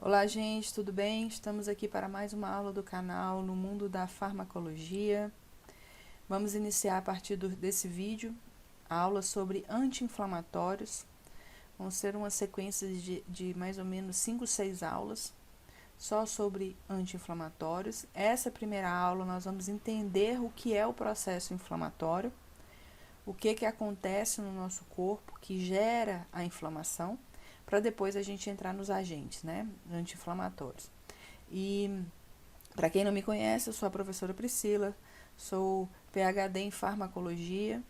Olá, gente, tudo bem? Estamos aqui para mais uma aula do canal No Mundo da Farmacologia. Vamos iniciar a partir desse vídeo a aula sobre anti-inflamatórios. Vão ser uma sequência de mais ou menos 5, 6 aulas só sobre anti-inflamatórios. Essa primeira aula nós vamos entender o que é o processo inflamatório, o que acontece no nosso corpo que gera a inflamação, para depois a gente entrar nos agentes, né, anti-inflamatórios. E para quem não me conhece, eu sou a professora Priscila, sou PhD em farmacologia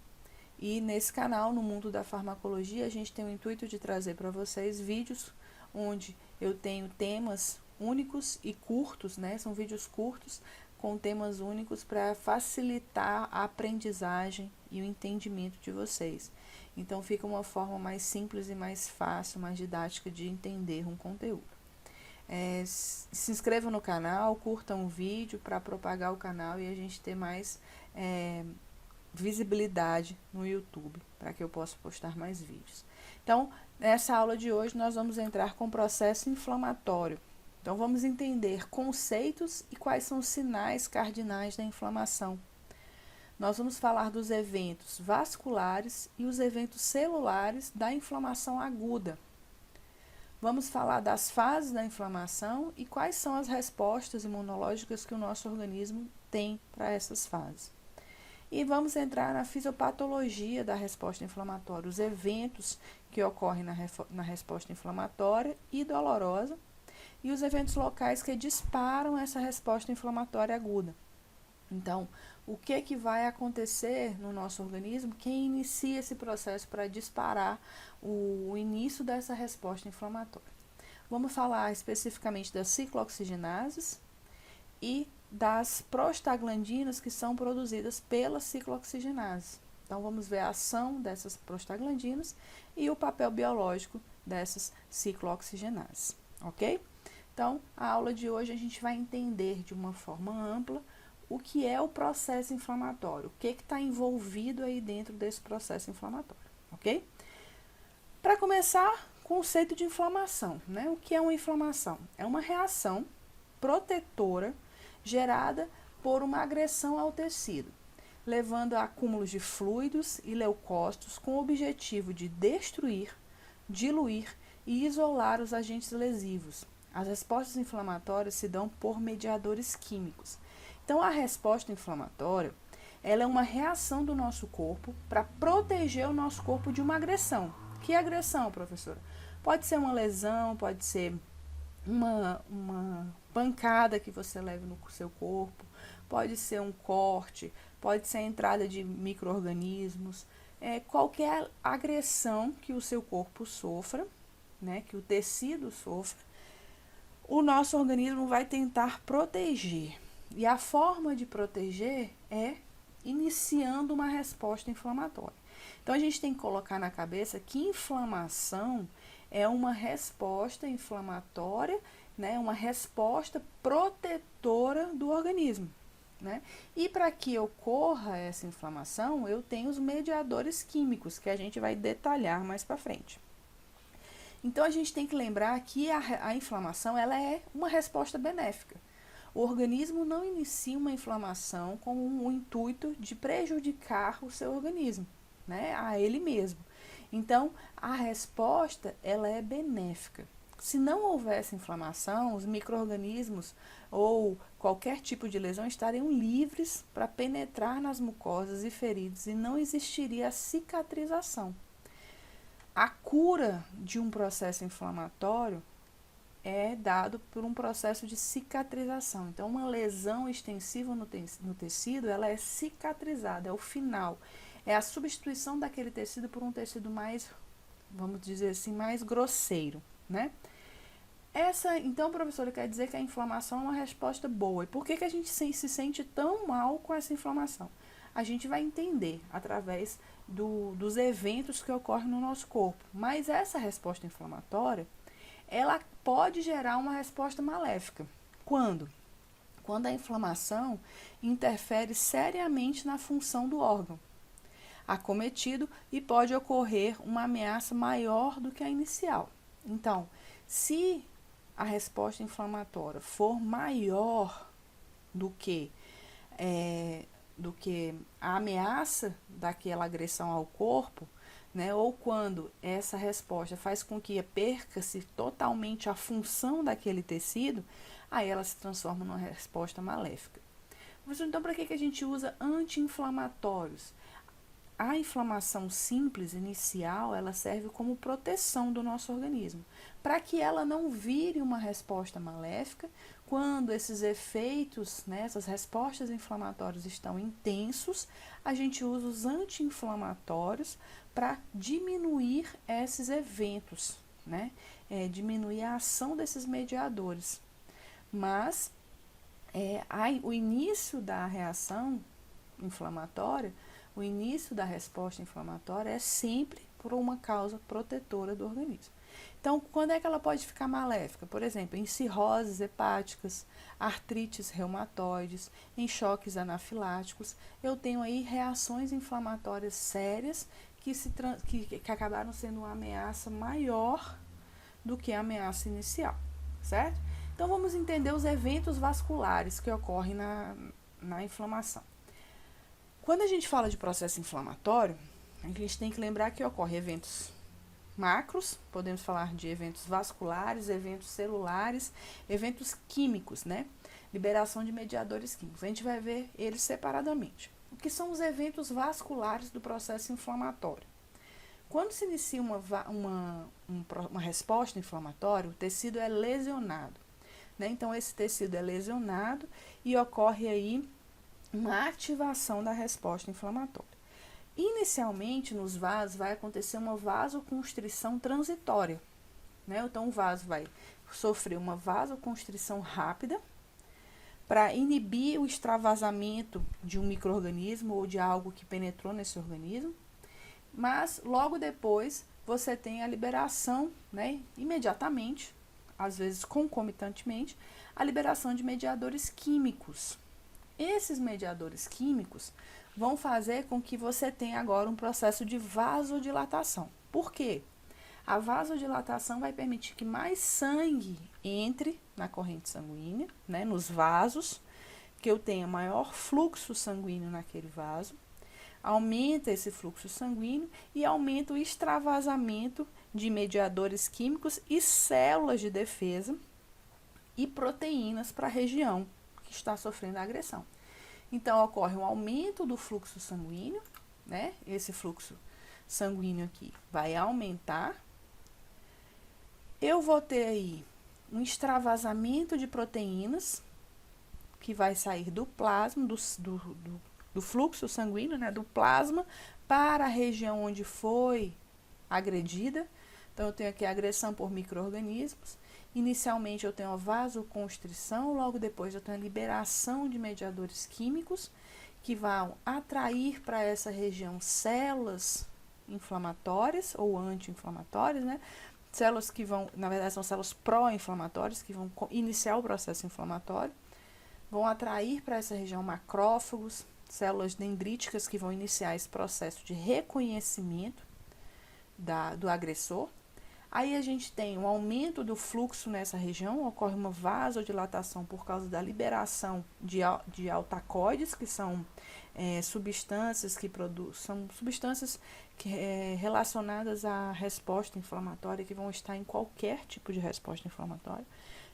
e nesse canal, No Mundo da Farmacologia, a gente tem o intuito de trazer para vocês vídeos onde eu tenho temas únicos e curtos, né? São vídeos curtos com temas únicos para facilitar a aprendizagem e o entendimento de vocês. Então fica uma forma mais simples e mais fácil, mais didática de entender um conteúdo. Se inscrevam no canal, curtam o vídeo para propagar o canal e a gente ter mais visibilidade no YouTube, para que eu possa postar mais vídeos. Então, nessa aula de hoje, nós vamos entrar com o processo inflamatório. Então, vamos entender conceitos e quais são os sinais cardinais da inflamação. Nós vamos falar dos eventos vasculares e os eventos celulares da inflamação aguda. Vamos falar das fases da inflamação e quais são as respostas imunológicas que o nosso organismo tem para essas fases. E vamos entrar na fisiopatologia da resposta inflamatória, os eventos que ocorrem na resposta inflamatória e dolorosa e os eventos locais que disparam essa resposta inflamatória aguda. Então, o que vai acontecer no nosso organismo? Quem inicia esse processo para disparar o início dessa resposta inflamatória? Vamos falar especificamente das ciclooxigenases e das prostaglandinas que são produzidas pela ciclooxigenase. Então, vamos ver a ação dessas prostaglandinas e o papel biológico dessas ciclooxigenases, ok? Então, a aula de hoje a gente vai entender de uma forma ampla o que é o processo inflamatório, o que está envolvido aí dentro desse processo inflamatório, ok? Para começar, conceito de inflamação, né? O que é uma inflamação? É uma reação protetora gerada por uma agressão ao tecido, levando a acúmulos de fluidos e leucócitos com o objetivo de destruir, diluir e isolar os agentes lesivos. As respostas inflamatórias se dão por mediadores químicos. Então, a resposta inflamatória, ela é uma reação do nosso corpo para proteger o nosso corpo de uma agressão. Que agressão, professora? Pode ser uma lesão, pode ser uma pancada que você leva no seu corpo, pode ser um corte, pode ser a entrada de micro-organismos, qualquer agressão que o seu corpo sofra, né, que o tecido sofra, o nosso organismo vai tentar proteger. E a forma de proteger é iniciando uma resposta inflamatória. Então, a gente tem que colocar na cabeça que inflamação é uma resposta inflamatória, né, uma resposta protetora do organismo, né? E para que ocorra essa inflamação, eu tenho os mediadores químicos, que a gente vai detalhar mais para frente. Então, a gente tem que lembrar que a inflamação ela é uma resposta benéfica. O organismo não inicia uma inflamação com o intuito de prejudicar o seu organismo, né, a ele mesmo. Então, a resposta ela é benéfica. Se não houvesse inflamação, os micro-organismos ou qualquer tipo de lesão estariam livres para penetrar nas mucosas e feridas e não existiria a cicatrização. A cura de um processo inflamatório é dado por um processo de cicatrização. Então, uma lesão extensiva no tecido, ela é cicatrizada, é o final. É a substituição daquele tecido por um tecido mais, vamos dizer assim, mais grosseiro, né? Então, professora, quer dizer que a inflamação é uma resposta boa. E por que a gente se sente tão mal com essa inflamação? A gente vai entender através dos eventos que ocorrem no nosso corpo. Mas essa resposta inflamatória, ela pode gerar uma resposta maléfica. Quando? Quando a inflamação interfere seriamente na função do órgão acometido e pode ocorrer uma ameaça maior do que a inicial. Então, se a resposta inflamatória for maior do que a ameaça daquela agressão ao corpo, né, ou quando essa resposta faz com que perca-se totalmente a função daquele tecido, aí ela se transforma numa resposta maléfica. Então, para que a gente usa anti-inflamatórios? A inflamação simples, inicial, ela serve como proteção do nosso organismo, para que ela não vire uma resposta maléfica quando esses efeitos, né, essas respostas inflamatórias estão intensos. A gente usa os anti-inflamatórios para diminuir esses eventos, né, diminuir a ação desses mediadores. Mas o início da reação inflamatória, o início da resposta inflamatória é sempre por uma causa protetora do organismo. Então, quando é que ela pode ficar maléfica? Por exemplo, em cirroses hepáticas, artrites reumatoides, em choques anafiláticos, eu tenho aí reações inflamatórias sérias que acabaram sendo uma ameaça maior do que a ameaça inicial, certo? Então, vamos entender os eventos vasculares que ocorrem na inflamação. Quando a gente fala de processo inflamatório, a gente tem que lembrar que ocorrem eventos macros, podemos falar de eventos vasculares, eventos celulares, eventos químicos, né? Liberação de mediadores químicos. A gente vai ver eles separadamente. O que são os eventos vasculares do processo inflamatório? Quando se inicia uma resposta inflamatória, o tecido é lesionado, né? Então, esse tecido é lesionado e ocorre aí uma ativação da resposta inflamatória. Inicialmente, nos vasos, vai acontecer uma vasoconstrição transitória, né? Então, o vaso vai sofrer uma vasoconstrição rápida para inibir o extravasamento de um micro-organismo ou de algo que penetrou nesse organismo, mas logo depois você tem a liberação, né, imediatamente, às vezes concomitantemente, a liberação de mediadores químicos. Esses mediadores químicos vão fazer com que você tenha agora um processo de vasodilatação. Por quê? A vasodilatação vai permitir que mais sangue entre na corrente sanguínea, né, nos vasos, que eu tenha maior fluxo sanguíneo naquele vaso, aumenta esse fluxo sanguíneo e aumenta o extravasamento de mediadores químicos e células de defesa e proteínas para a região que está sofrendo a agressão. Então, ocorre um aumento do fluxo sanguíneo, né? Esse fluxo sanguíneo aqui vai aumentar. Eu vou ter aí um extravasamento de proteínas que vai sair do plasma, do fluxo sanguíneo, né? Do plasma para a região onde foi agredida. Então, eu tenho aqui a agressão por micro-organismos. Inicialmente eu tenho a vasoconstrição, logo depois eu tenho a liberação de mediadores químicos que vão atrair para essa região células inflamatórias ou anti-inflamatórias, né? Células que vão, na verdade, são células pró-inflamatórias que vão iniciar o processo inflamatório, vão atrair para essa região macrófagos, células dendríticas que vão iniciar esse processo de reconhecimento do agressor. Aí a gente tem um aumento do fluxo nessa região, ocorre uma vasodilatação por causa da liberação de altacoides, que são substâncias relacionadas à resposta inflamatória, que vão estar em qualquer tipo de resposta inflamatória.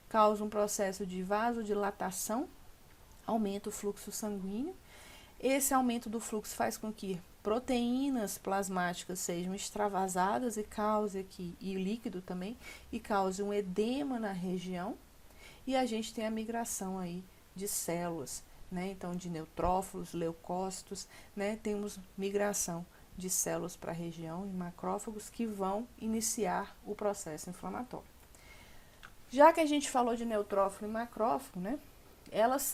Causa um processo de vasodilatação, aumenta o fluxo sanguíneo. Esse aumento do fluxo faz com que proteínas plasmáticas sejam extravasadas e líquido também, e cause um edema na região, e a gente tem a migração aí de células, né? Então, de neutrófilos, leucócitos, né? Temos migração de células para a região e macrófagos que vão iniciar o processo inflamatório. Já que a gente falou de neutrófilo e macrófago, né? Elas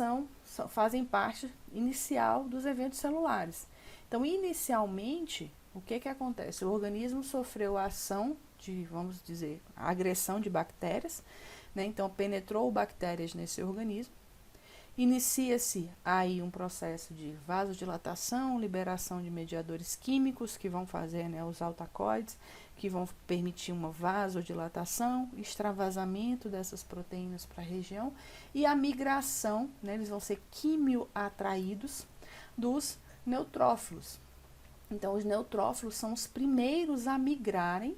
fazem parte inicial dos eventos celulares. Então, inicialmente, o que acontece? O organismo sofreu a ação de, vamos dizer, a agressão de bactérias, né? Então, penetrou bactérias nesse organismo. Inicia-se aí um processo de vasodilatação, liberação de mediadores químicos que vão fazer, né, os altacoides, que vão permitir uma vasodilatação, extravasamento dessas proteínas para a região e a migração, né, eles vão ser quimioatraídos dos neutrófilos. Então, os neutrófilos são os primeiros a migrarem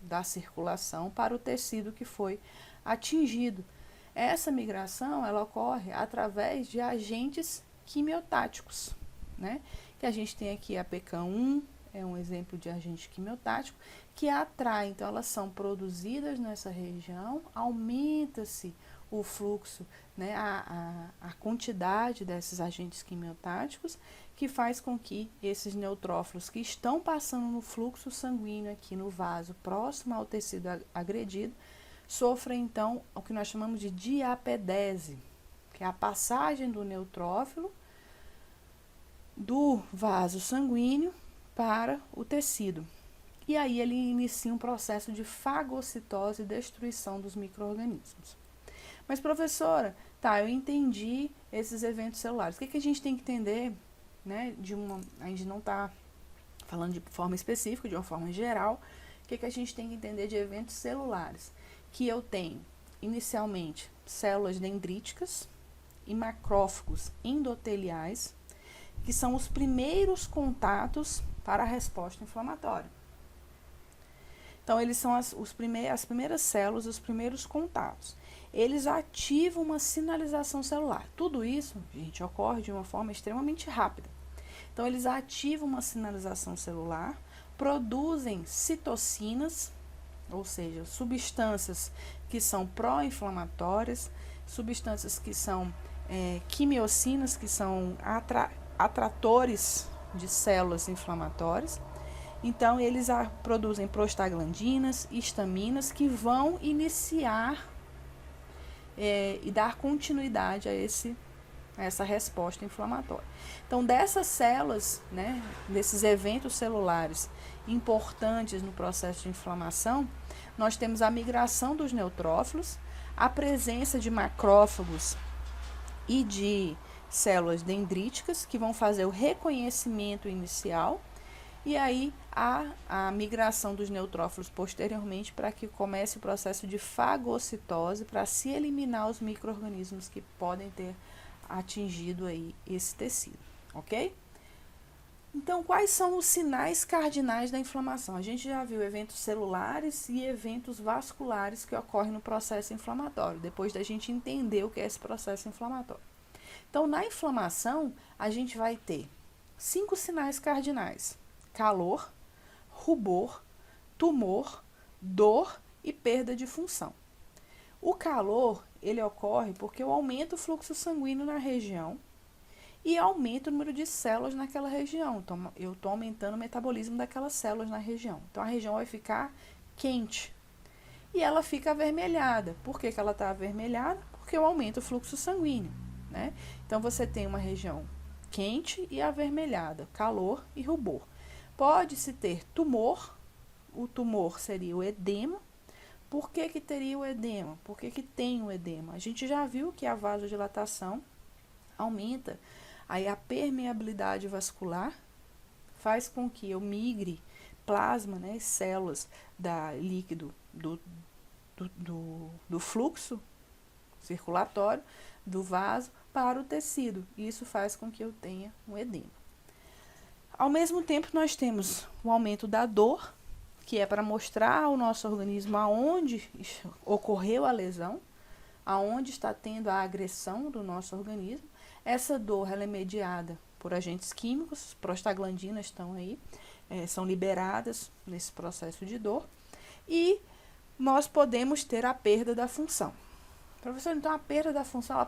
da circulação para o tecido que foi atingido. Essa migração, ela ocorre através de agentes quimiotáticos, né? Que a gente tem aqui a PK1, é um exemplo de agente quimiotático, que atrai, então elas são produzidas nessa região, aumenta-se o fluxo, né, a quantidade desses agentes quimiotáticos, que faz com que esses neutrófilos que estão passando no fluxo sanguíneo aqui no vaso, próximo ao tecido agredido, sofrem então o que nós chamamos de diapedese, que é a passagem do neutrófilo do vaso sanguíneo para o tecido. E aí ele inicia um processo de fagocitose e destruição dos micro-organismos. Mas, professora, tá, eu entendi esses eventos celulares. O que a gente tem que entender, né, a gente não está falando de forma específica, de uma forma geral, o que a gente tem que entender de eventos celulares? Que eu tenho, inicialmente, células dendríticas e macrófagos endoteliais, que são os primeiros contatos para a resposta inflamatória. Então, eles são as primeiras células, os primeiros contatos. Eles ativam uma sinalização celular. Tudo isso, gente, ocorre de uma forma extremamente rápida. Então, eles ativam uma sinalização celular, produzem citocinas, ou seja, substâncias que são pró-inflamatórias, substâncias que são quimiocinas, que são atratores de células inflamatórias. Então, eles produzem prostaglandinas, histaminas, que vão iniciar e dar continuidade a essa resposta inflamatória. Então, dessas células, né, desses eventos celulares importantes no processo de inflamação, nós temos a migração dos neutrófilos, a presença de macrófagos e de células dendríticas, que vão fazer o reconhecimento inicial, e aí a migração dos neutrófilos posteriormente para que comece o processo de fagocitose, para se eliminar os micro-organismos que podem ter atingido aí esse tecido, ok? Então, quais são os sinais cardinais da inflamação? A gente já viu eventos celulares e eventos vasculares que ocorrem no processo inflamatório, depois da gente entender o que é esse processo inflamatório. Então, na inflamação, a gente vai ter 5 sinais cardinais: calor, rubor, tumor, dor e perda de função. O calor, ele ocorre porque eu aumento o fluxo sanguíneo na região e aumento o número de células naquela região. Então, eu estou aumentando o metabolismo daquelas células na região. Então, a região vai ficar quente e ela fica avermelhada. Por que ela está avermelhada? Porque eu aumento o fluxo sanguíneo, né? Então, você tem uma região quente e avermelhada, calor e rubor. Pode-se ter tumor, o tumor seria o edema. Por que teria o edema? Por que tem o edema? A gente já viu que a vasodilatação aumenta aí a permeabilidade vascular, faz com que eu migre plasma, né, células da líquido do fluxo circulatório do vaso para o tecido. Isso faz com que eu tenha um edema. Ao mesmo tempo, nós temos o aumento da dor, que é para mostrar ao nosso organismo aonde ocorreu a lesão, aonde está tendo a agressão do nosso organismo. Essa dor ela é mediada por agentes químicos, prostaglandinas estão aí, são liberadas nesse processo de dor, e nós podemos ter a perda da função. Professor, então a perda da função,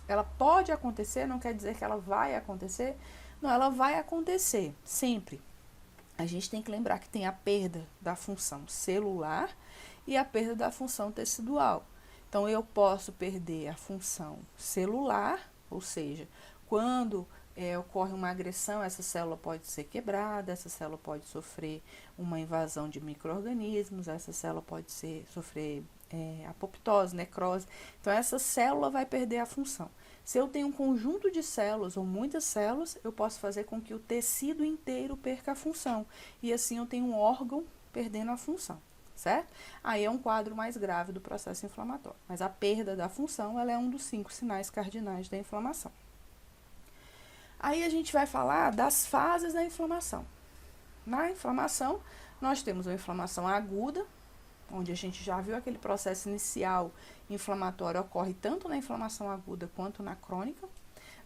ela pode acontecer, não quer dizer que ela vai acontecer? Não, ela vai acontecer, sempre. A gente tem que lembrar que tem a perda da função celular e a perda da função tecidual. Então, eu posso perder a função celular, ou seja, quando ocorre uma agressão, essa célula pode ser quebrada, essa célula pode sofrer uma invasão de micro-organismos, essa célula pode sofrer apoptose, necrose. Então, essa célula vai perder a função. Se eu tenho um conjunto de células ou muitas células, eu posso fazer com que o tecido inteiro perca a função. E assim eu tenho um órgão perdendo a função, certo? Aí é um quadro mais grave do processo inflamatório, mas a perda da função, ela é um dos 5 sinais cardinais da inflamação. Aí a gente vai falar das fases da inflamação. Na inflamação, nós temos uma inflamação aguda, onde a gente já viu aquele processo inicial inflamatório ocorre tanto na inflamação aguda quanto na crônica,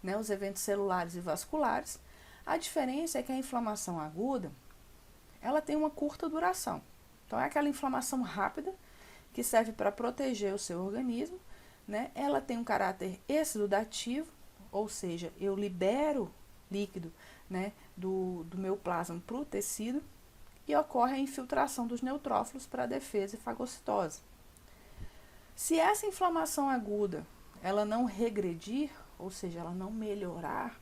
né, os eventos celulares e vasculares. A diferença é que a inflamação aguda, ela tem uma curta duração. Então, é aquela inflamação rápida que serve para proteger o seu organismo, né? Ela tem um caráter exudativo, ou seja, eu libero líquido, né, do meu plasma para o tecido, e ocorre a infiltração dos neutrófilos para a defesa e fagocitose. Se essa inflamação aguda ela não regredir, ou seja, ela não melhorar,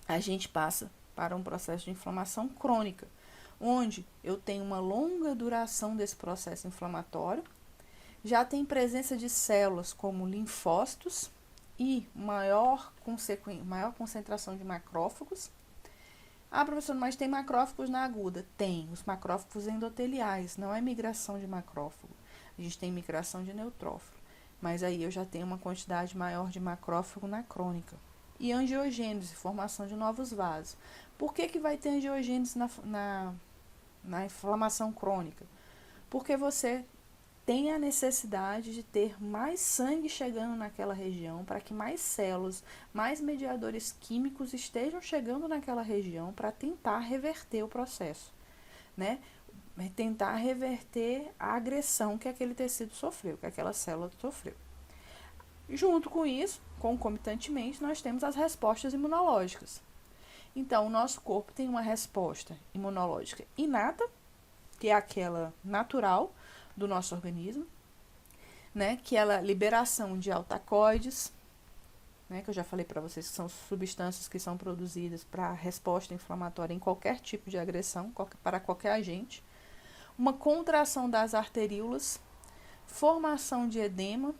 a gente passa para um processo de inflamação crônica, onde eu tenho uma longa duração desse processo inflamatório, já tem presença de células como linfócitos e maior concentração de macrófagos. Ah, professor, mas tem macrófagos na aguda? Tem, os macrófagos endoteliais, não é migração de macrófago. A gente tem migração de neutrófilo, mas aí eu já tenho uma quantidade maior de macrófago na crônica. E angiogênese, formação de novos vasos. Por que vai ter angiogênese na inflamação crônica? Porque você tem a necessidade de ter mais sangue chegando naquela região para que mais células, mais mediadores químicos estejam chegando naquela região para tentar reverter o processo, né? Tentar reverter a agressão que aquele tecido sofreu, que aquela célula sofreu. Junto com isso, concomitantemente, nós temos as respostas imunológicas. Então, o nosso corpo tem uma resposta imunológica inata, que é aquela natural do nosso organismo, né? Que é a liberação de altacoides, né? Que eu já falei para vocês que são substâncias que são produzidas para resposta inflamatória em qualquer tipo de agressão, para qualquer agente. Uma contração das arteríolas, formação de edema,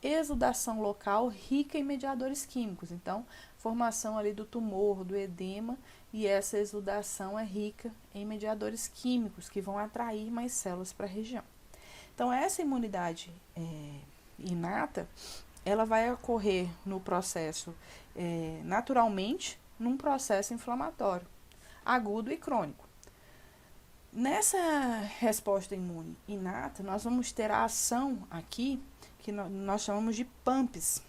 exudação local rica em mediadores químicos. Então, formação ali do tumor, do edema, e essa exudação é rica em mediadores químicos que vão atrair mais células para a região. Então, essa imunidade inata, ela vai ocorrer no processo naturalmente, num processo inflamatório, agudo e crônico. Nessa resposta imune inata, nós vamos ter a ação aqui, que nós chamamos de PAMPs.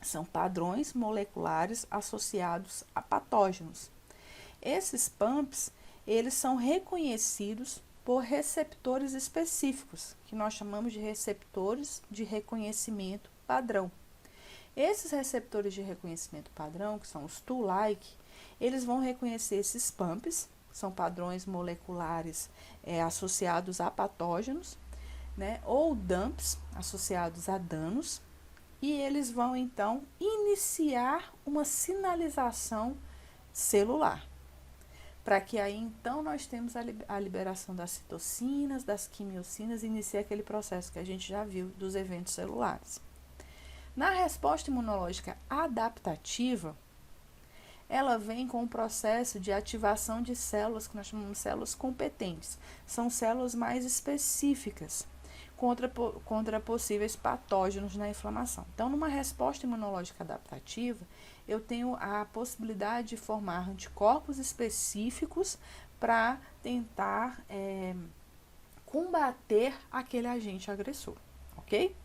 São padrões moleculares associados a patógenos. Esses PAMPs, eles são reconhecidos por receptores específicos, que nós chamamos de receptores de reconhecimento padrão. Esses receptores de reconhecimento padrão, que são os Toll-like, eles vão reconhecer esses PAMPs, são padrões moleculares associados a patógenos, né, ou DAMPs, associados a danos, e eles vão, então, iniciar uma sinalização celular. Para que aí, então, nós temos a liberação das citocinas, das quimiocinas, e inicia aquele processo que a gente já viu dos eventos celulares. Na resposta imunológica adaptativa, ela vem com um processo de ativação de células, que nós chamamos de células competentes. São células mais específicas contra possíveis patógenos na inflamação. Então, numa resposta imunológica adaptativa, eu tenho a possibilidade de formar anticorpos específicos para tentar combater aquele agente agressor, ok?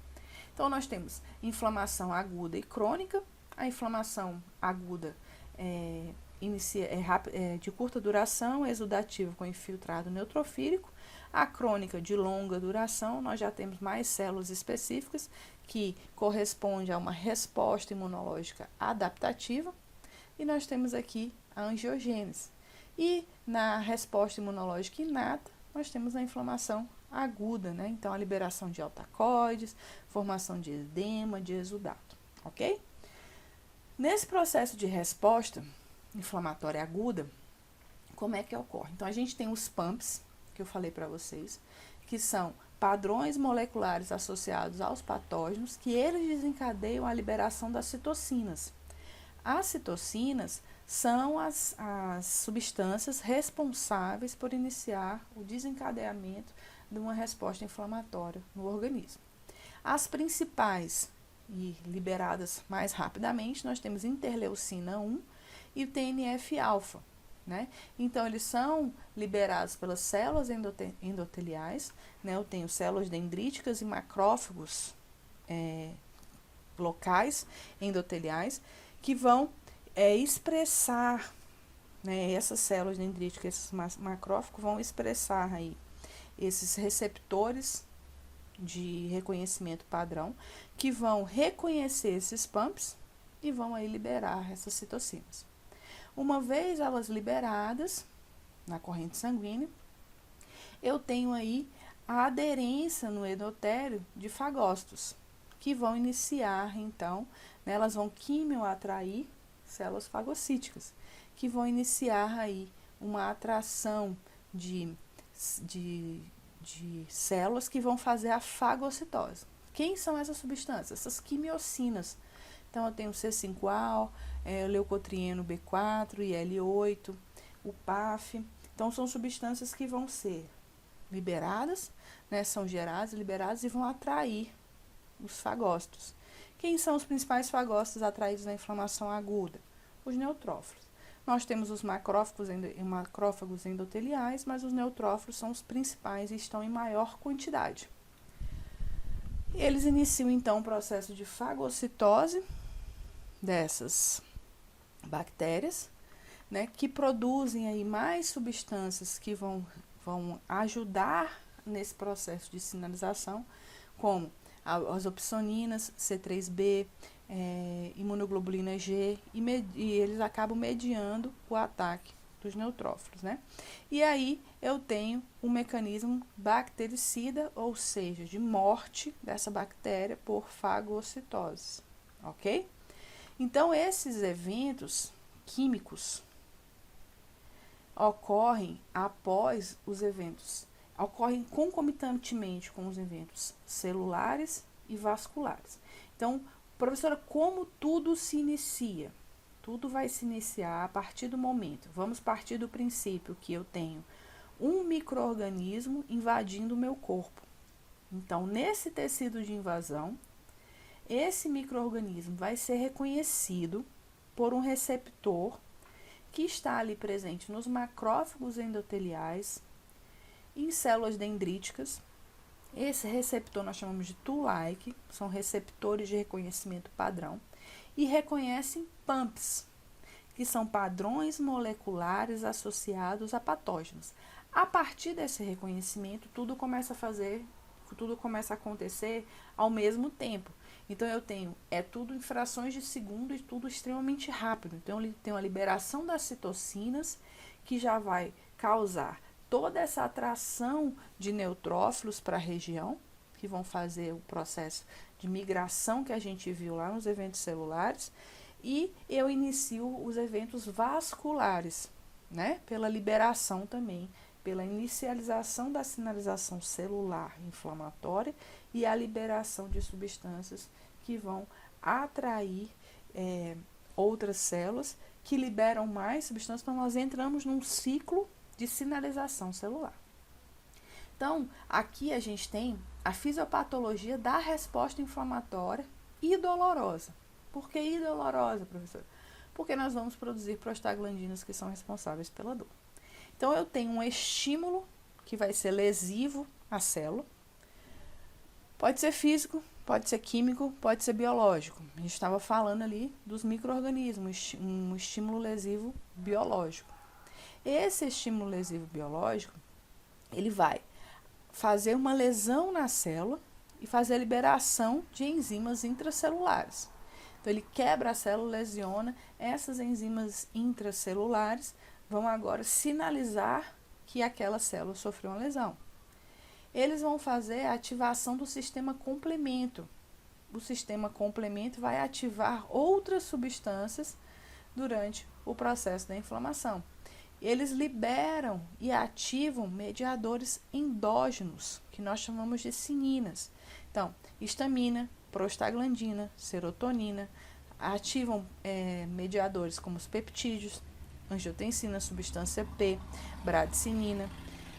Então, nós temos inflamação aguda e crônica. A inflamação aguda de curta duração, exudativa com infiltrado neutrofílico. A crônica de longa duração, nós já temos mais células específicas que corresponde a uma resposta imunológica adaptativa. E nós temos aqui a angiogênese. E na resposta imunológica inata, nós temos a inflamação aguda, né? Então, a liberação de altacoides, formação de edema, de exudato, ok? Nesse processo de resposta inflamatória aguda, como é que ocorre? Então, a gente tem os PAMPs, que eu falei para vocês, que são padrões moleculares associados aos patógenos, que eles desencadeiam a liberação das citocinas. As citocinas são as substâncias responsáveis por iniciar o desencadeamento de uma resposta inflamatória no organismo. As principais e liberadas mais rapidamente, nós temos interleucina 1 e o TNF-alfa, né? Então, eles são liberados pelas células endoteliais, né? Eu tenho células dendríticas e macrófagos locais endoteliais que vão expressar, né? Essas células dendríticas, esses macrófagos vão expressar aí esses receptores de reconhecimento padrão que vão reconhecer esses pumps e vão aí liberar essas citocinas. Uma vez elas liberadas na corrente sanguínea, eu tenho aí a aderência no endotélio de fagócitos, que vão iniciar, então, né, elas vão quimioatrair células fagocíticas, que vão iniciar aí uma atração de células que vão fazer a fagocitose. Quem são essas substâncias? Essas quimiocinas. Então, eu tenho C5A, leucotrieno B4, IL-8, o PAF. Então, são substâncias que vão ser liberadas, né, são geradas, liberadas e vão atrair os fagócitos. Quem são os principais fagócitos atraídos na inflamação aguda? Os neutrófilos. Nós temos os macrófagos endoteliais, mas os neutrófilos são os principais e estão em maior quantidade. Eles iniciam, então, o processo de fagocitose dessas bactérias, né, que produzem aí mais substâncias que vão ajudar nesse processo de sinalização, como as opsoninas, C3b, imunoglobulina G, e eles acabam mediando o ataque dos neutrófilos, né? E aí eu tenho um mecanismo bactericida, ou seja, de morte dessa bactéria por fagocitose, ok? Então, esses eventos químicos ocorrem após os eventos, ocorrem concomitantemente com os eventos celulares e vasculares. Então, professora, como tudo se inicia? Tudo vai se iniciar a partir do momento. Vamos partir do princípio que eu tenho um micro-organismo invadindo o meu corpo. Então, nesse tecido de invasão, esse micro-organismo vai ser reconhecido por um receptor que está ali presente nos macrófagos endoteliais, em células dendríticas. Esse receptor nós chamamos de Toll-like, são receptores de reconhecimento padrão, e reconhecem PAMPs, que são padrões moleculares associados a patógenos. A partir desse reconhecimento, tudo começa a acontecer ao mesmo tempo. Então, eu tenho, tudo em frações de segundo e tudo extremamente rápido. Então, eu tenho a liberação das citocinas, que já vai causar toda essa atração de neutrófilos para a região, que vão fazer o processo de migração que a gente viu lá nos eventos celulares, e eu inicio os eventos vasculares, né? Pela liberação também, pela inicialização da sinalização celular inflamatória e a liberação de substâncias que vão atrair outras células que liberam mais substâncias. Então, nós entramos num ciclo de sinalização celular. Então, aqui a gente tem a fisiopatologia da resposta inflamatória e dolorosa. Por que dolorosa, professor? Porque nós vamos produzir prostaglandinas que são responsáveis pela dor. Então, eu tenho um estímulo que vai ser lesivo à célula. Pode ser físico, pode ser químico, pode ser biológico. A gente estava falando ali dos micro-organismos, um estímulo lesivo biológico. Esse estímulo lesivo biológico, ele vai fazer uma lesão na célula e fazer a liberação de enzimas intracelulares. Então, ele quebra a célula, lesiona. Essas enzimas intracelulares vão agora sinalizar que aquela célula sofreu uma lesão. Eles vão fazer a ativação do sistema complemento. O sistema complemento vai ativar outras substâncias durante o processo da inflamação. Eles liberam e ativam mediadores endógenos, que nós chamamos de cininas. Então, histamina, prostaglandina, serotonina, ativam mediadores como os peptídeos, angiotensina, substância P, bradicinina,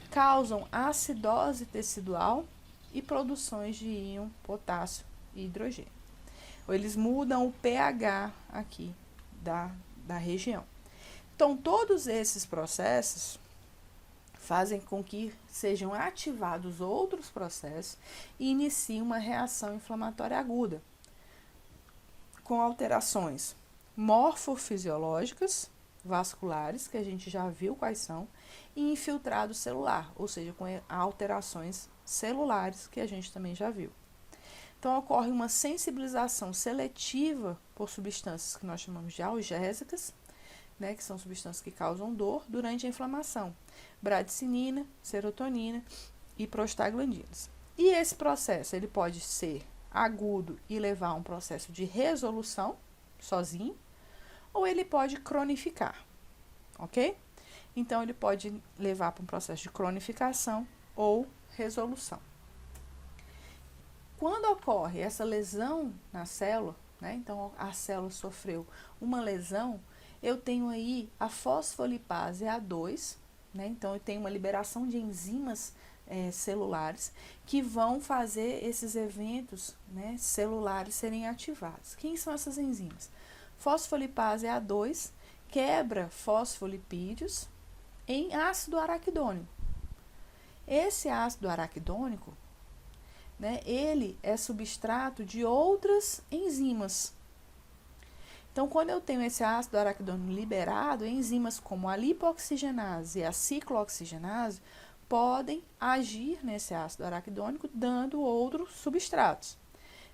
causam acidose tecidual e produções de íon potássio e hidrogênio. Ou eles mudam o pH aqui da região. Então, todos esses processos fazem com que sejam ativados outros processos e iniciem uma reação inflamatória aguda, com alterações morfofisiológicas, vasculares, que a gente já viu quais são, e infiltrado celular, ou seja, com alterações celulares, que a gente também já viu. Então, ocorre uma sensibilização seletiva por substâncias que nós chamamos de algésicas, né, que são substâncias que causam dor durante a inflamação, bradicinina, serotonina e prostaglandinas. E esse processo, ele pode ser agudo e levar a um processo de resolução, sozinho, ou ele pode cronificar, ok? Então, ele pode levar para um processo de cronificação ou resolução. Quando ocorre essa lesão na célula, né, então a célula sofreu uma lesão, eu tenho aí a fosfolipase A2, né, então eu tenho uma liberação de enzimas celulares que vão fazer esses eventos, né, celulares serem ativados. Quem são essas enzimas? Fosfolipase A2 quebra fosfolipídios em ácido araquidônico. Esse ácido araquidônico, né, ele é substrato de outras enzimas. Então, quando eu tenho esse ácido araquidônico liberado, enzimas como a lipoxigenase e a ciclooxigenase podem agir nesse ácido araquidônico, dando outros substratos.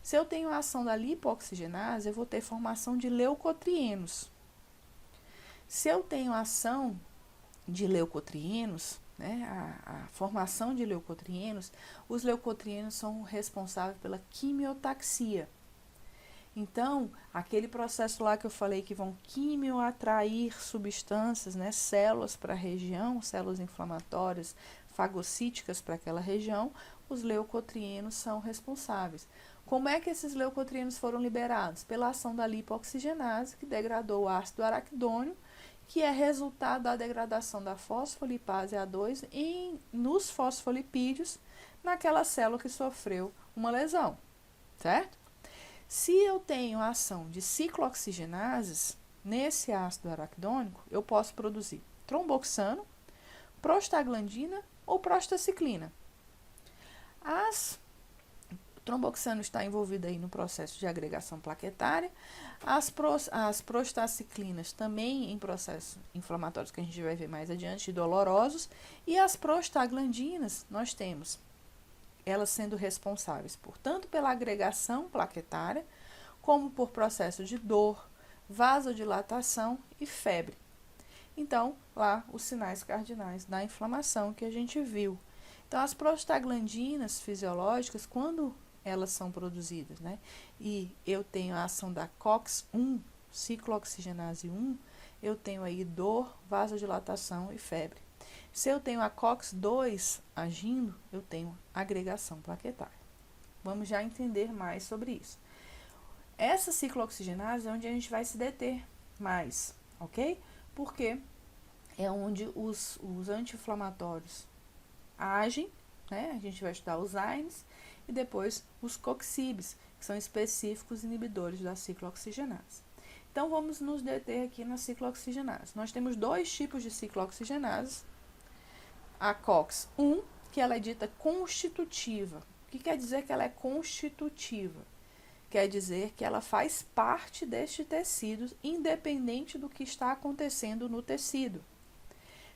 Se eu tenho a ação da lipoxigenase, eu vou ter formação de leucotrienos. Se eu tenho a ação de leucotrienos, né, a formação de leucotrienos, os leucotrienos são responsáveis pela quimiotaxia. Então, aquele processo lá que eu falei que vão quimioatrair substâncias, né, células para a região, células inflamatórias, fagocíticas para aquela região, os leucotrienos são responsáveis. Como é que esses leucotrienos foram liberados? Pela ação da lipoxigenase, que degradou o ácido araquidônico, que é resultado da degradação da fosfolipase A2 nos fosfolipídios naquela célula que sofreu uma lesão, certo? Se eu tenho a ação de ciclooxigenases nesse ácido araquidônico, eu posso produzir tromboxano, prostaglandina ou prostaciclina. O tromboxano está envolvido aí no processo de agregação plaquetária, as prostaciclinas também em processos inflamatórios que a gente vai ver mais adiante, dolorosos, e as prostaglandinas nós temos elas sendo responsáveis tanto pela agregação plaquetária, como por processo de dor, vasodilatação e febre. Então, lá os sinais cardinais da inflamação que a gente viu. Então, as prostaglandinas fisiológicas, quando elas são produzidas, né, e eu tenho a ação da COX-1, ciclooxigenase 1, eu tenho aí dor, vasodilatação e febre. Se eu tenho a COX-2 agindo, eu tenho agregação plaquetária. Vamos já entender mais sobre isso. Essa ciclooxigenase é onde a gente vai se deter mais, ok? Porque é onde os anti-inflamatórios agem, né? A gente vai estudar os AINES e depois os COXIBs, que são específicos inibidores da ciclooxigenase. Então, vamos nos deter aqui na ciclooxigenase. Nós temos dois tipos de ciclooxigenases. A COX-1, que ela é dita constitutiva. O que quer dizer que ela é constitutiva? Quer dizer que ela faz parte deste tecido, independente do que está acontecendo no tecido.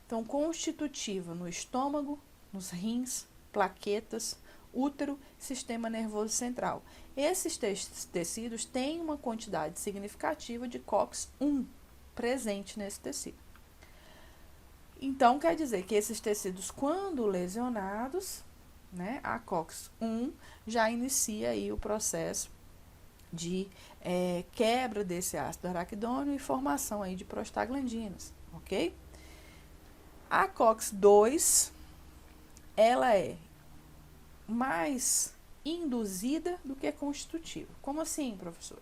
Então, constitutiva no estômago, nos rins, plaquetas, útero, sistema nervoso central. Esses tecidos têm uma quantidade significativa de COX-1 presente nesse tecido. Então, quer dizer que esses tecidos, quando lesionados, né, a COX-1 já inicia aí o processo de quebra desse ácido araquidônico e formação aí de prostaglandinas, ok? A COX-2, ela é mais induzida do que constitutiva. Como assim, professor?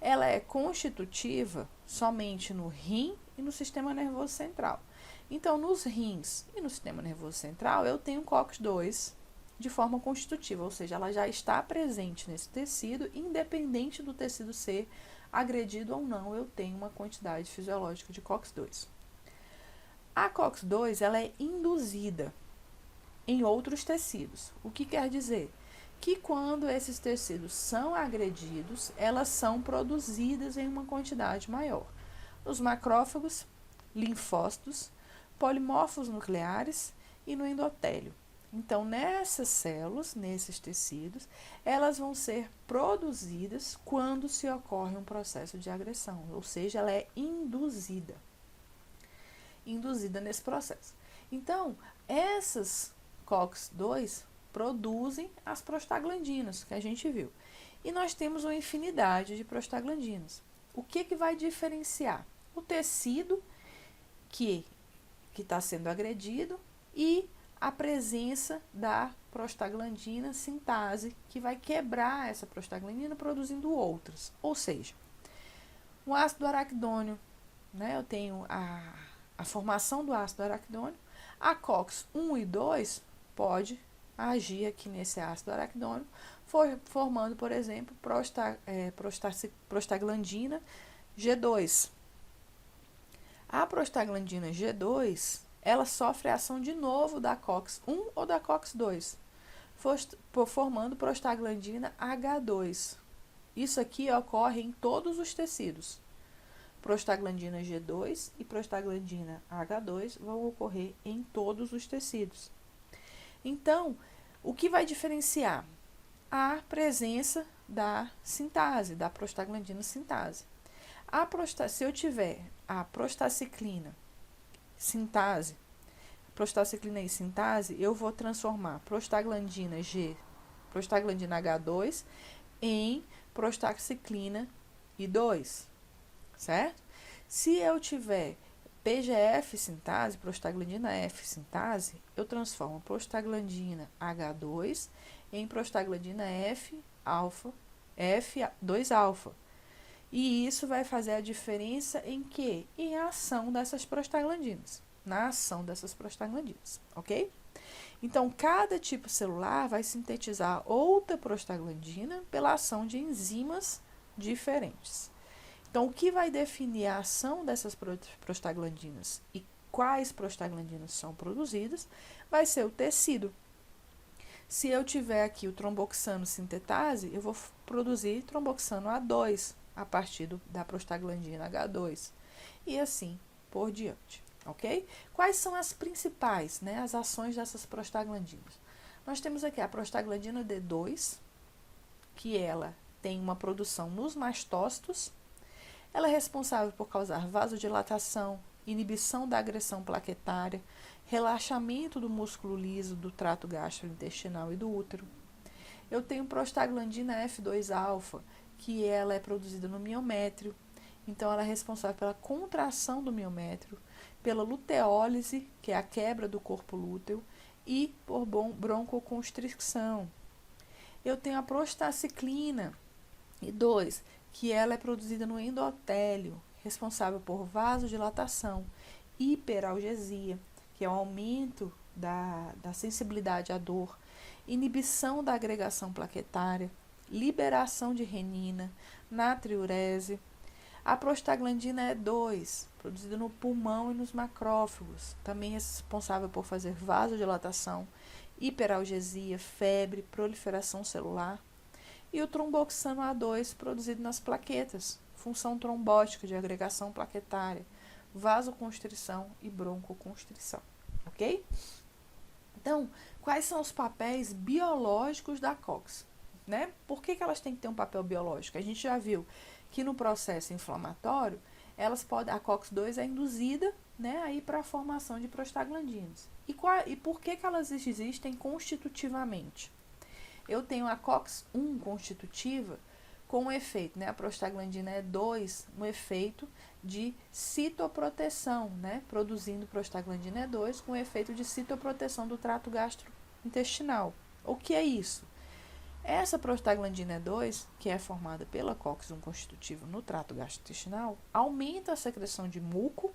Ela é constitutiva somente no rim e no sistema nervoso central. Então, nos rins e no sistema nervoso central, eu tenho COX-2 de forma constitutiva, ou seja, ela já está presente nesse tecido, independente do tecido ser agredido ou não, eu tenho uma quantidade fisiológica de COX-2. A COX-2, ela é induzida em outros tecidos. O que quer dizer? Que quando esses tecidos são agredidos, elas são produzidas em uma quantidade maior. Nos macrófagos, linfócitos, polimorfos nucleares e no endotélio. Então, nessas células, nesses tecidos, elas vão ser produzidas quando se ocorre um processo de agressão, ou seja, ela é induzida nesse processo. Então, essas COX-2 produzem as prostaglandinas, que a gente viu. E nós temos uma infinidade de prostaglandinas. O que vai diferenciar? O tecido que está sendo agredido e a presença da prostaglandina sintase, que vai quebrar essa prostaglandina produzindo outras. Ou seja, o ácido araquidônio, né, eu tenho a formação do ácido araquidônio, a COX-1 e 2 pode agir aqui nesse ácido araquidônio, formando, por exemplo, prostaglandina G2. A prostaglandina G2, ela sofre a ação de novo da COX-1 ou da COX-2, formando prostaglandina H2. Isso aqui ocorre em todos os tecidos. Prostaglandina G2 e prostaglandina H2 vão ocorrer em todos os tecidos. Então, o que vai diferenciar? A presença da sintase, da prostaglandina sintase. Se eu tiver a prostaciclina sintase, prostaciclina e sintase, eu vou transformar prostaglandina H2 em prostaciclina I2, certo? Se eu tiver PGF sintase, prostaglandina F sintase, eu transformo prostaglandina H2 em prostaglandina F2-alfa. E isso vai fazer a diferença em quê? Em ação dessas prostaglandinas, na ação dessas prostaglandinas, ok? Então, cada tipo celular vai sintetizar outra prostaglandina pela ação de enzimas diferentes. Então, o que vai definir a ação dessas prostaglandinas e quais prostaglandinas são produzidas vai ser o tecido. Se eu tiver aqui o tromboxano sintetase, eu vou produzir tromboxano A2 a partir da prostaglandina H2 e assim por diante, ok? Quais são as principais, né, as ações dessas prostaglandinas? Nós temos aqui a prostaglandina D2, que ela tem uma produção nos mastócitos. Ela é responsável por causar vasodilatação, inibição da agressão plaquetária, relaxamento do músculo liso do trato gastrointestinal e do útero. Eu tenho prostaglandina F2-alfa, que ela é produzida no miométrio. Então, ela é responsável pela contração do miométrio, pela luteólise, que é a quebra do corpo lúteo, e por broncoconstricção. Eu tenho a prostaciclina I2, que ela é produzida no endotélio, responsável por vasodilatação, hiperalgesia, que é o aumento da sensibilidade à dor, inibição da agregação plaquetária, liberação de renina, natriurese. A prostaglandina E2, produzida no pulmão e nos macrófagos, também é responsável por fazer vasodilatação, hiperalgesia, febre, proliferação celular. E o tromboxano A2, produzido nas plaquetas, função trombótica de agregação plaquetária, vasoconstrição e broncoconstrição, ok? Então, quais são os papéis biológicos da COX? Né? Por que elas têm que ter um papel biológico? A gente já viu que no processo inflamatório, a COX-2 é induzida, né, aí para a formação de prostaglandinas. E por que elas existem constitutivamente? Eu tenho a COX-1 constitutiva com o efeito, né, a prostaglandina E2, no efeito de citoproteção, né, produzindo prostaglandina E2 com o efeito de citoproteção do trato gastrointestinal. O que é isso? Essa prostaglandina E2, que é formada pela COX-1 constitutiva no trato gastrointestinal, aumenta a secreção de muco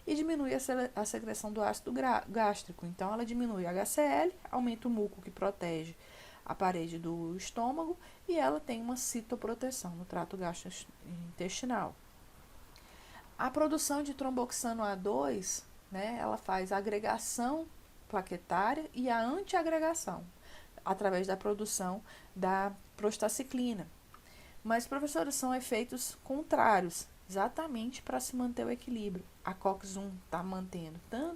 e diminui a secreção do ácido gástrico. Então, ela diminui a HCl, aumenta o muco que protege a parede do estômago e ela tem uma citoproteção no trato gastrointestinal. A produção de tromboxano A2, né, ela faz a agregação plaquetária e a antiagregação, através da produção da prostaciclina. Mas, professora, são efeitos contrários, exatamente para se manter o equilíbrio. A COX-1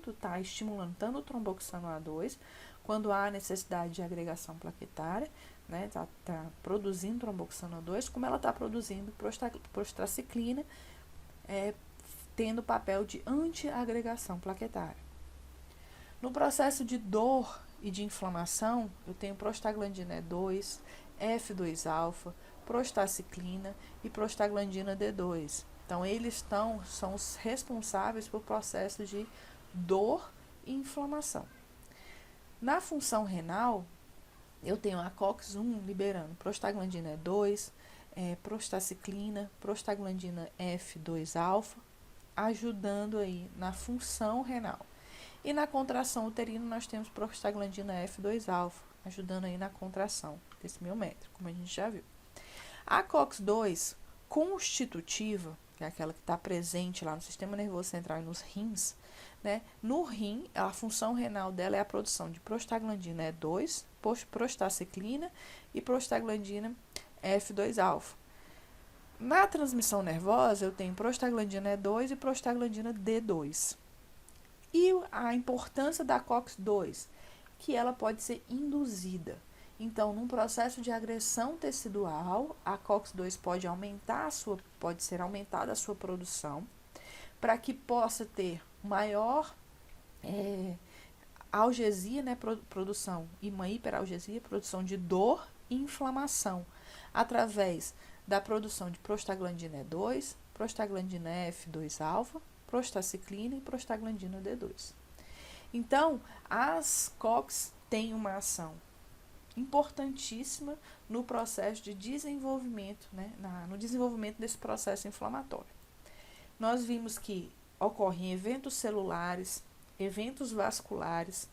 está estimulando tanto o tromboxano A2, quando há necessidade de agregação plaquetária, né, tá produzindo tromboxano A2, como ela está produzindo prostaciclina, tendo o papel de antiagregação plaquetária. No processo de dor e de inflamação, eu tenho prostaglandina E2, F2-alfa, prostaciclina e prostaglandina D2. Então, eles são os responsáveis por processos de dor e inflamação. Na função renal, eu tenho a COX-1 liberando prostaglandina E2, prostaciclina, prostaglandina F2-alfa, ajudando aí na função renal. E na contração uterina, nós temos prostaglandina F2-alfa, ajudando aí na contração desse miométrio, como a gente já viu. A COX-2 constitutiva, que é aquela que está presente lá no sistema nervoso central e nos rins, né? No rim, a função renal dela é a produção de prostaglandina E2, prostaciclina e prostaglandina F2-alfa. Na transmissão nervosa, eu tenho prostaglandina E2 e prostaglandina D2. E a importância da COX-2, que ela pode ser induzida. Então, num processo de agressão tecidual, a COX-2 pode ser aumentada a sua produção, para que possa ter maior algesia, né, produção, e uma hiperalgesia, produção de dor e inflamação, através da produção de prostaglandina E2, prostaglandina F2-alfa, prostaciclina e prostaglandina D2. Então, as COX têm uma ação importantíssima no processo de desenvolvimento, né, no desenvolvimento desse processo inflamatório. Nós vimos que ocorrem eventos celulares, eventos vasculares,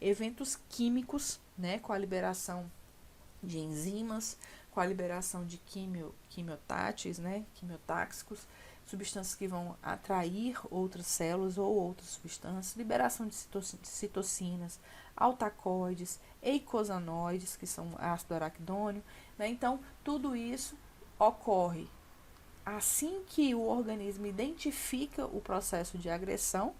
eventos químicos, né, com a liberação de enzimas, com a liberação de quimiotáteis, né, quimiotáxicos, substâncias que vão atrair outras células ou outras substâncias, liberação de citocinas, altacoides, eicosanoides, que são ácido araquidônio, né? Então, tudo isso ocorre assim que o organismo identifica o processo de agressão.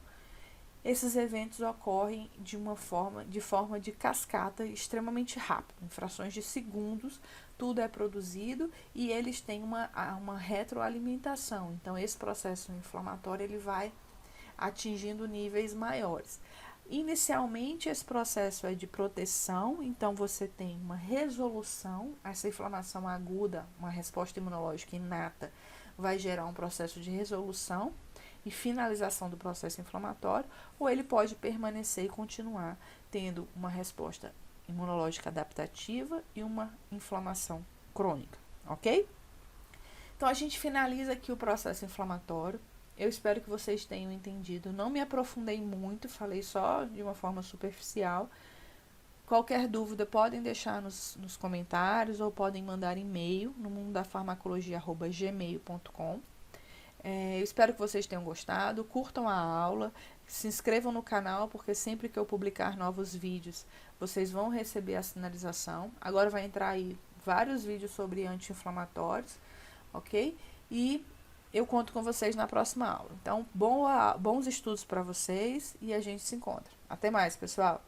Esses eventos ocorrem de forma de cascata extremamente rápida, em frações de segundos, tudo é produzido e eles têm uma retroalimentação. Então, esse processo inflamatório ele vai atingindo níveis maiores. Inicialmente, esse processo é de proteção, então você tem uma resolução, essa inflamação aguda, uma resposta imunológica inata, vai gerar um processo de resolução e finalização do processo inflamatório, ou ele pode permanecer e continuar tendo uma resposta imunológica adaptativa e uma inflamação crônica, ok? Então, a gente finaliza aqui o processo inflamatório. Eu espero que vocês tenham entendido. Não me aprofundei muito, falei só de uma forma superficial. Qualquer dúvida, podem deixar nos comentários ou podem mandar e-mail no mundodafarmacologia@gmail.com. Eu espero que vocês tenham gostado, curtam a aula, se inscrevam no canal, porque sempre que eu publicar novos vídeos, vocês vão receber a sinalização. Agora vai entrar aí vários vídeos sobre anti-inflamatórios, ok? E eu conto com vocês na próxima aula. Então, bons estudos para vocês e a gente se encontra. Até mais, pessoal!